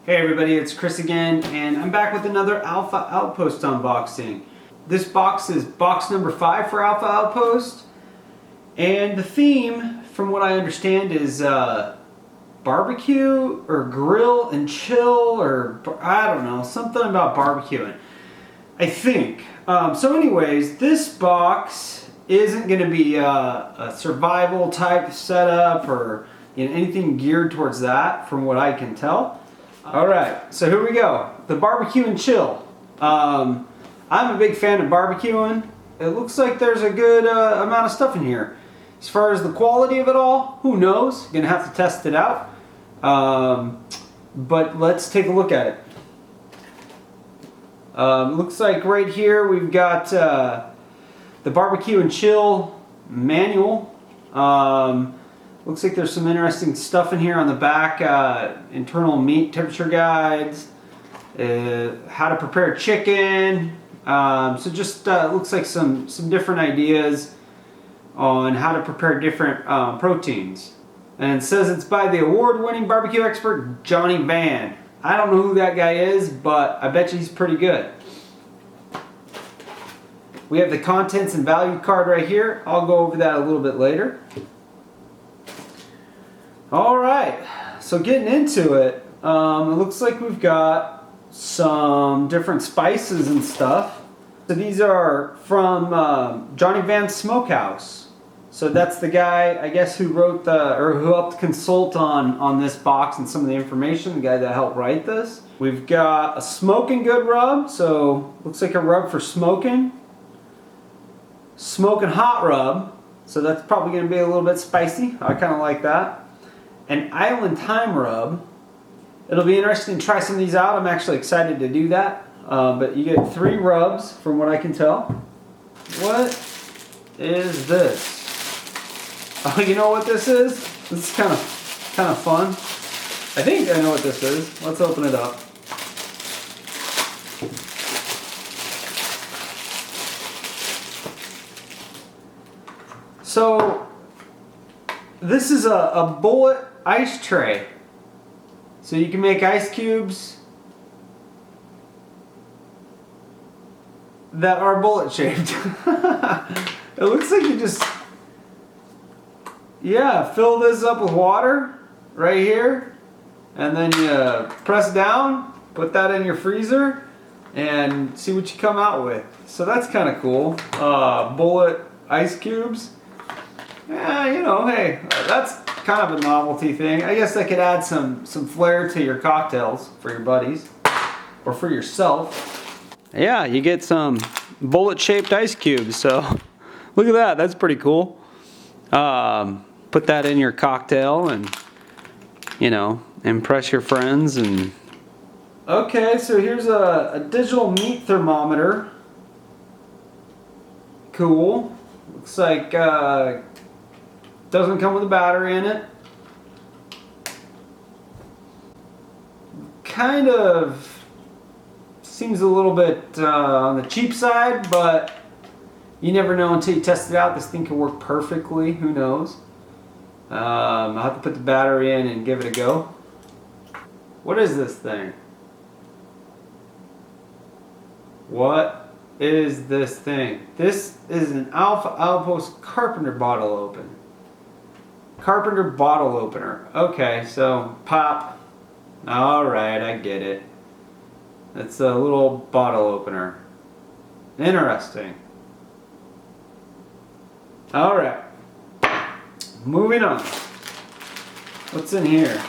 Hey everybody, it's Chris again, and I'm back with another Alpha Outpost unboxing. This box is box number 5 for Alpha Outpost, and the theme, from what I understand, is barbecue or grill and chill, or I don't know, something about barbecuing, I think. So anyways, this box isn't going to be a survival type setup or anything geared towards that, from what I can tell. Alright, so here we go. The BBQ and Chill. I'm a big fan of barbecuing. It looks like there's a good amount of stuff in here. As far as the quality of it all, who knows? Gonna have to test it out. But let's take a look at it. Looks like right here we've got the BBQ and Chill manual. Looks like there's some interesting stuff in here on the back. Internal meat temperature guides, how to prepare chicken. So just looks like some different ideas on how to prepare different proteins. And it says it's by the award-winning barbecue expert Johnny Van. I don't know who that guy is, but I bet you he's pretty good. We have the contents and value card right here. I'll go over that a little bit later. Alright, so getting into it, it looks like we've got some different spices and stuff. So these are from Johnny Van's Smokehouse. So that's the guy, I guess, who wrote who helped consult on this box and some of the information, the guy that helped write this. We've got a smoking good rub, so looks like a rub for smoking. Smoking hot rub, so that's probably going to be a little bit spicy. I kind of like that. An island thyme rub. It'll be interesting to try some of these out. I'm actually excited to do that. But you get 3 rubs from what I can tell. What is this? Oh, you know what this is? This is kind of fun. I think I know what this is. Let's open it up. So this is a bullet ice tray. So you can make ice cubes that are bullet shaped. It looks like you just, fill this up with water right here, and then you press down, put that in your freezer, and see what you come out with. So that's kind of cool. Bullet ice cubes. Yeah, hey, that's kind of a novelty thing. I guess that could add some flair to your cocktails for your buddies or for yourself. Yeah, you get some bullet-shaped ice cubes. So look at that. That's pretty cool. Put that in your cocktail and impress your friends. And okay, so here's a digital meat thermometer. Cool. Looks like doesn't come with a battery in it. Kind of seems a little bit on the cheap side, but you never know until you test it out. This thing can work perfectly. Who knows? I'll have to put the battery in and give it a go. What is this thing? What is this thing? This is an Alpha Outpost Carpenter bottle open. Carpenter bottle opener. Okay, so pop. Alright, I get it. It's a little bottle opener. Interesting. Alright. Moving on. What's in here?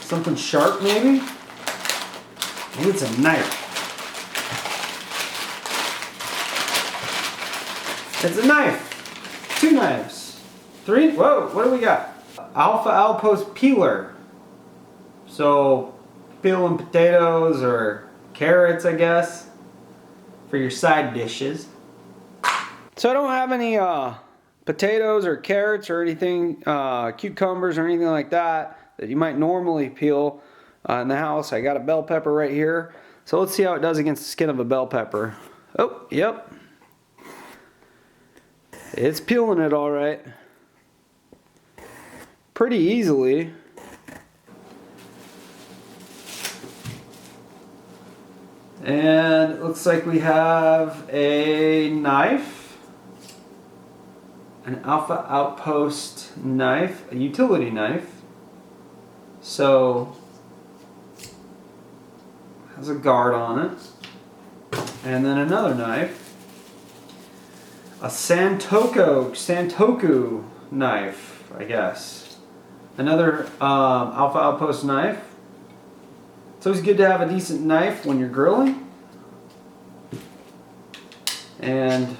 Something sharp, maybe? Maybe it's a knife. It's a knife. 2 knives. 3? Whoa, what do we got? Alpha Outpost peeler. So, peeling potatoes or carrots, I guess, for your side dishes. So I don't have any potatoes or carrots or anything, cucumbers or anything like that you might normally peel in the house. I got a bell pepper right here. So let's see how it does against the skin of a bell pepper. Oh, yep. It's peeling it all right. Pretty easily. And it looks like we have a knife, an Alpha Outpost knife, a utility knife. So, has a guard on it. And then another knife, a Santoku knife, I guess. Another Alpha Outpost knife. It's always good to have a decent knife when you're grilling. And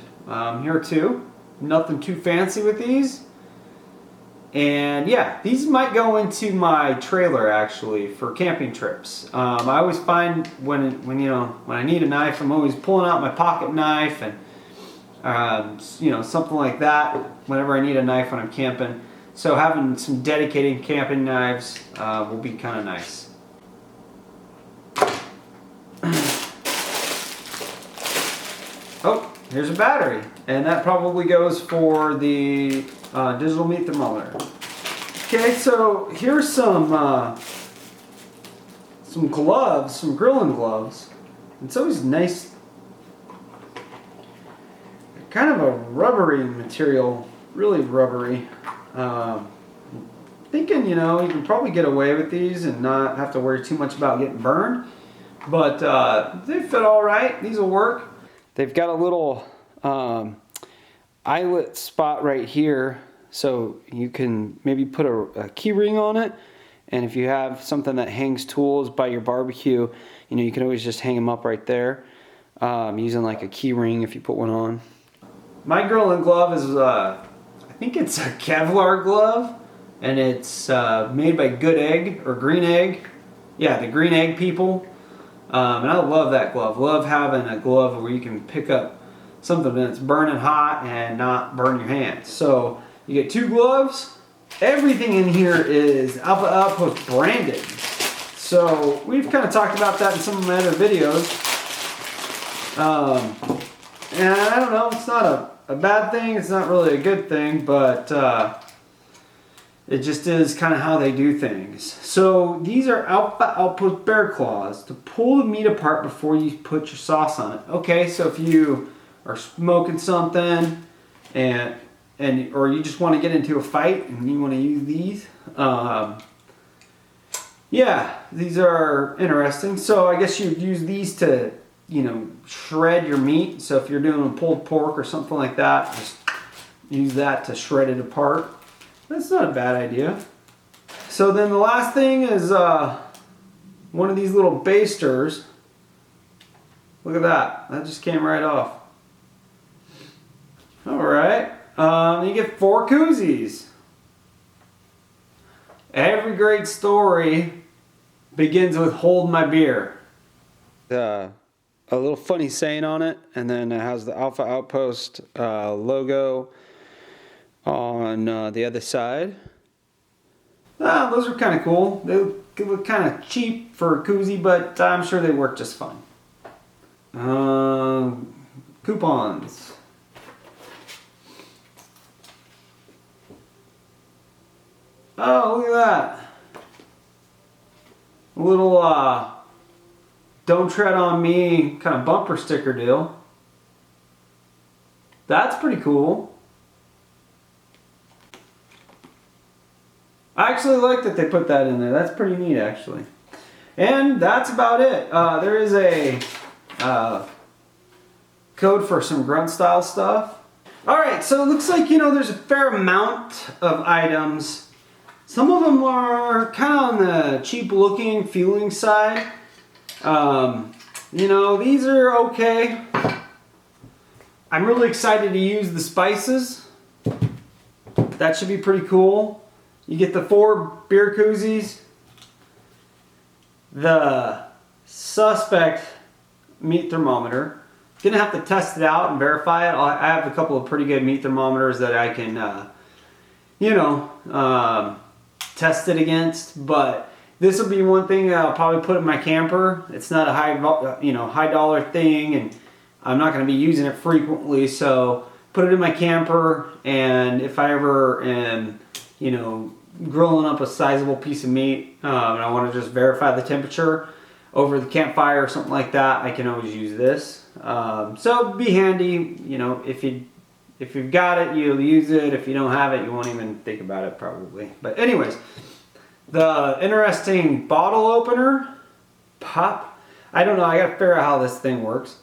here too, nothing too fancy with these. And yeah, these might go into my trailer actually for camping trips. I always find when I need a knife, I'm always pulling out my pocket knife and something like that whenever I need a knife when I'm camping. So having some dedicated camping knives will be kind of nice. Oh, here's a battery, and that probably goes for the digital meat thermometer. Okay, so here's some gloves, some grilling gloves. It's always nice. Kind of a rubbery material, really rubbery. Thinking, you can probably get away with these and not have to worry too much about getting burned. But they fit all right. These will work. They've got a little eyelet spot right here, so you can maybe put a key ring on it. And if you have something that hangs tools by your barbecue, you can always just hang them up right there, using like a key ring if you put one on. My grilling glove is, I think it's a Kevlar glove, and it's made by Good Egg, or Green Egg. Yeah, the Green Egg people. And I love that glove. Love having a glove where you can pick up something that's burning hot and not burn your hands. So you get 2 gloves. Everything in here is Alpha Outpost branded. So we've kind of talked about that in some of my other videos. And I don't know, it's not a bad thing. It's not really a good thing, but it just is kind of how they do things. So these are Alpha Outpost bear claws to pull the meat apart before you put your sauce on it. Okay, so if you are smoking something or you just want to get into a fight and you want to use these, yeah, these are interesting. So I guess you'd use these to, shred your meat. So if you're doing a pulled pork or something like that, just use that to shred it apart. That's not a bad idea. So then the last thing is one of these little basters. Look at that. That just came right off. Alright. You get 4 koozies. Every great story begins with "hold my beer." A little funny saying on it, and then it has the Alpha Outpost logo on the other side. Those are kind of cool. They look kind of cheap for a koozie, but I'm sure they work just fine. Coupons. Oh, look at that. A little "Don't Tread on Me" kind of bumper sticker deal. That's pretty cool. I actually like that they put that in there. That's pretty neat, actually. And that's about it. There is a code for some grunt style stuff. Alright, so it looks like, there's a fair amount of items. Some of them are kind of on the cheap looking, feeling side. These are okay. I'm really excited to use the spices. That should be pretty cool. You get the 4 beer koozies, the suspect meat thermometer. Gonna have to test it out and verify it. I have a couple of pretty good meat thermometers that I can, test it against. But this will be one thing that I'll probably put in my camper. It's not a high dollar thing, and I'm not going to be using it frequently. So put it in my camper, and if I ever am, grilling up a sizable piece of meat and I want to just verify the temperature, over the campfire or something like that, I can always use this. So be handy, you know, if you've got it, you'll use it. If you don't have it, you won't even think about it probably. But anyways, the interesting bottle opener, pop. I don't know, I gotta figure out how this thing works.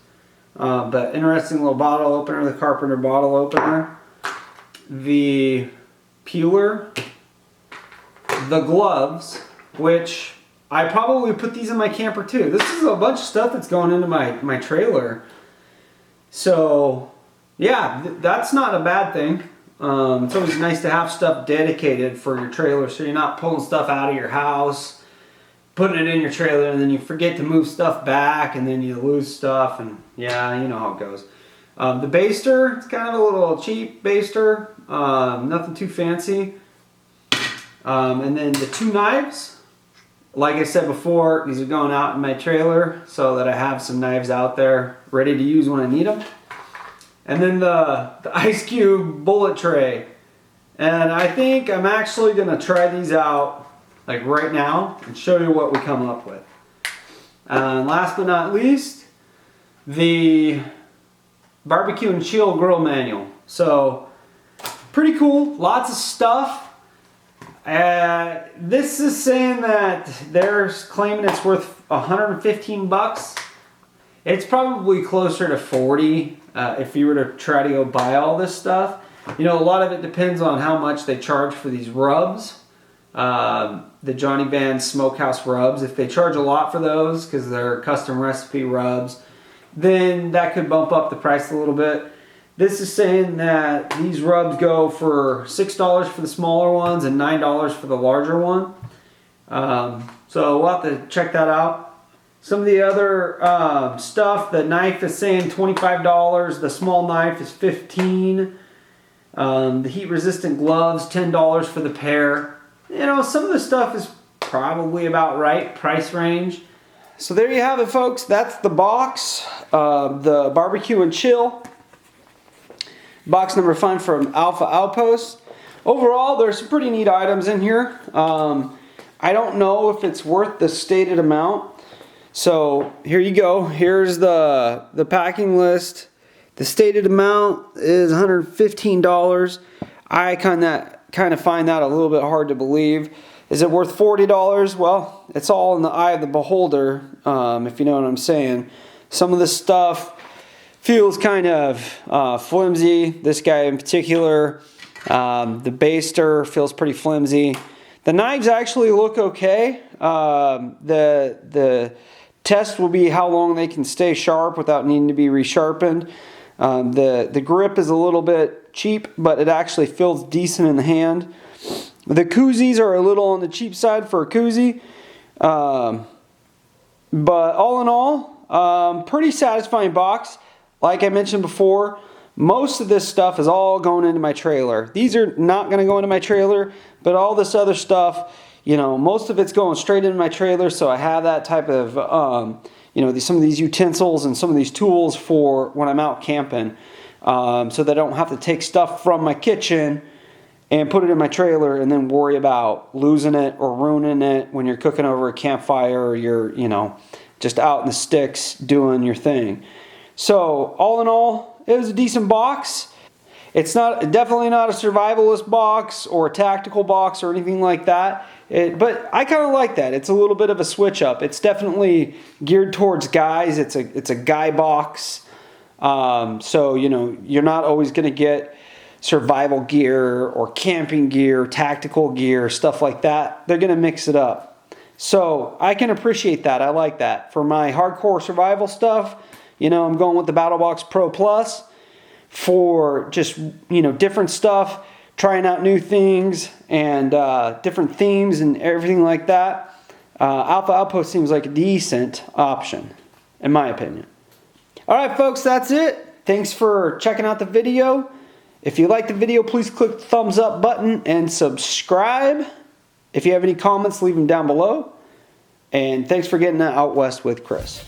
But interesting little bottle opener, the Carpenter bottle opener. The peeler. The gloves, which I probably put these in my camper too. This is a bunch of stuff that's going into my trailer. So yeah, that's not a bad thing. It's always nice to have stuff dedicated for your trailer so you're not pulling stuff out of your house, putting it in your trailer, and then you forget to move stuff back and then you lose stuff, and yeah, you know how it goes. The baster, it's kind of a little cheap baster, nothing too fancy. And then the 2 knives, like I said before, these are going out in my trailer so that I have some knives out there ready to use when I need them. And then the ice cube bullet tray. And I think I'm actually going to try these out like right now and show you what we come up with. And last but not least, the BBQ and Chill grill manual. So pretty cool, lots of stuff. This is saying that they're claiming it's worth 115 bucks. It's probably closer to 40 if you were to try to go buy all this stuff. You know, a lot of it depends on how much they charge for these rubs. The Johnny Van Smokehouse rubs. If they charge a lot for those because they're custom recipe rubs, then that could bump up the price a little bit. This is saying that these rubs go for $6 for the smaller ones and $9 for the larger one. So we'll have to check that out. Some of the other stuff, the knife is saying $25. The small knife is $15. The heat resistant gloves, $10 for the pair. You know, some of the stuff is probably about right price range. So there you have it, folks. That's the box, the BBQ and Chill. Box number 5 from Alpha Outpost. Overall, there's some pretty neat items in here. I don't know if it's worth the stated amount. So here you go. Here's the packing list. The stated amount is $115. I kind of find that a little bit hard to believe. Is it worth $40? Well, it's all in the eye of the beholder, if you know what I'm saying. Some of this stuff feels kind of flimsy. This guy in particular, the baster feels pretty flimsy. The knives actually look okay. The test will be how long they can stay sharp without needing to be resharpened. The grip is a little bit cheap, but it actually feels decent in the hand. The koozies are a little on the cheap side for a koozie. But all in all, pretty satisfying box. Like I mentioned before, most of this stuff is all going into my trailer. These are not going to go into my trailer, but all this other stuff, you know, most of it's going straight into my trailer, so I have that type of, you know, some of these utensils and some of these tools for when I'm out camping, so that I don't have to take stuff from my kitchen and put it in my trailer and then worry about losing it or ruining it when you're cooking over a campfire or you're, you know, just out in the sticks doing your thing. So all in all, it was a decent box. It's definitely not a survivalist box or a tactical box or anything like that. But I kind of like that. It's a little bit of a switch up. It's definitely geared towards guys. It's a guy box. So, you know, you're not always going to get survival gear or camping gear, tactical gear, stuff like that. They're going to mix it up. So I can appreciate that. I like that. For my hardcore survival stuff, you know, I'm going with the BattleBox Pro Plus. For just, you know, different stuff, trying out new things and different themes and everything like that, Alpha Outpost seems like a decent option, in my opinion. Alright folks, that's it. Thanks for checking out the video. If you like the video, please click the thumbs up button and subscribe. If you have any comments, leave them down below. And thanks for getting out west with Chris.